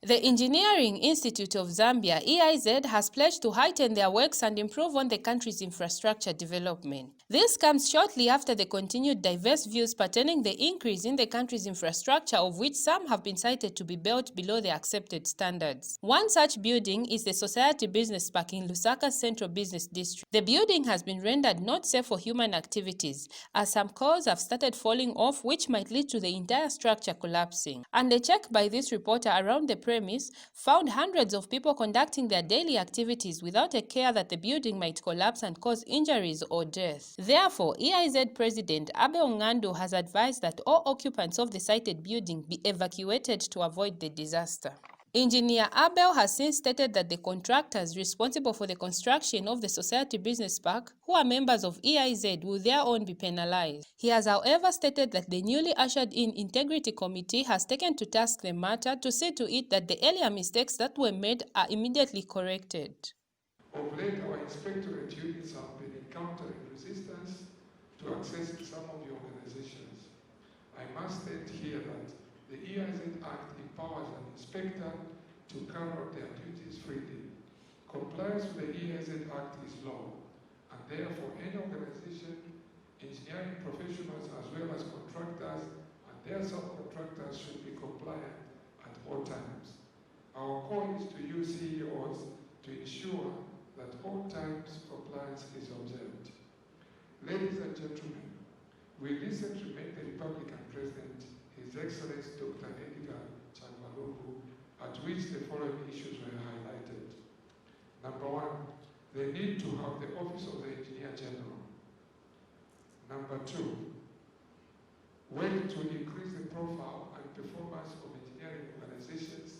The Engineering Institute of Zambia, EIZ, has pledged to heighten their works and improve on the country's infrastructure development. This comes shortly after the continued diverse views pertaining the increase in the country's infrastructure, of which some have been cited to be built below the accepted standards. One such building is the Society Business Park in Lusaka's Central Business District. The building has been rendered not safe for human activities, as some cores have started falling off, which might lead to the entire structure collapsing. And a check by this reporter around the premise found hundreds of people conducting their daily activities without a care that the building might collapse and cause injuries or death. Therefore, EIZ President Abel N'gandu has advised that all occupants of the cited building be evacuated to avoid the disaster. Engineer Abel has since stated that the contractors responsible for the construction of the Society Business Park, who are members of EIZ, will their own be penalized. He has, however, stated that the newly ushered-in Integrity Committee has taken to task the matter to see to it that the earlier mistakes that were made are immediately corrected. Of late, our inspectorate units have been encountering resistance to access some of the organizations. I must state here that the EIZ Act empowers an inspector to carry out their duties freely. Compliance with the EIZ Act is law, and therefore any organization, engineering professionals as well as contractors and their subcontractors should be compliant at all times. Our call is to you CEOs to ensure that all times compliance is observed. Ladies and gentlemen, we recently met the Republican President, His Excellency Dr. Edgar Chagwalugu, at which the following issues were highlighted. Number one, the need to have the Office of the Engineer General. Number two, work to increase the profile and performance of engineering organizations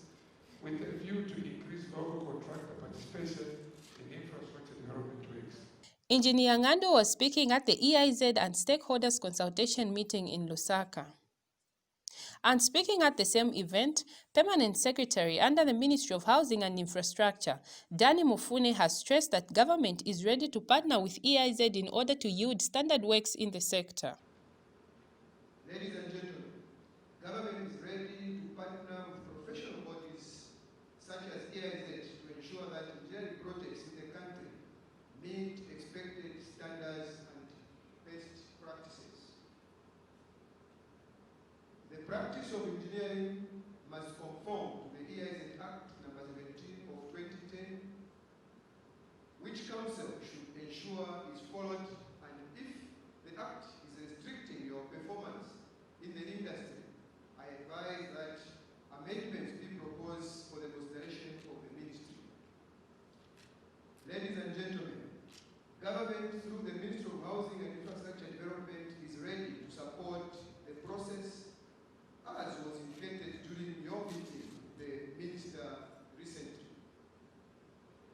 with a view to increase local contractor participation in infrastructure development works. Engineer N'gandu was speaking at the EIZ and stakeholders consultation meeting in Lusaka. And speaking at the same event, Permanent Secretary under the Ministry of Housing and Infrastructure, Mufune, has stressed that government is ready to partner with EIZ in order to yield standard works in the sector. Ladies and gentlemen, government is ready to partner with professional bodies such as EIZ to ensure that engineering projects in the country meet expected standards and best practices. The practice of engineering must conform to the EIZ Act No. 17 of 2010, which Council should ensure is followed, and if the Act is restricting your performance in the industry, I advise that amendments be proposed for the consideration of the Ministry. Ladies and gentlemen, government through the Ministry of Housing and Infrastructure Development is ready to support the process as was indicated during your meeting with the Minister recently.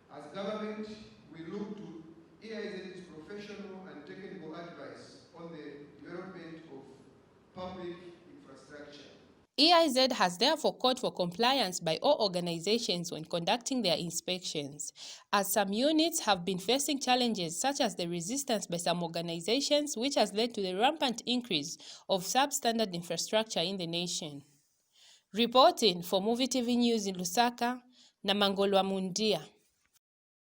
As government, we look to EIZ's professional and technical advice on the development of public infrastructure. EIZ has therefore called for compliance by all organizations when conducting their inspections, as some units have been facing challenges such as the resistance by some organizations, which has led to the rampant increase of substandard infrastructure in the nation. Reporting for Movie TV News in Lusaka, Namangolwa Mundia.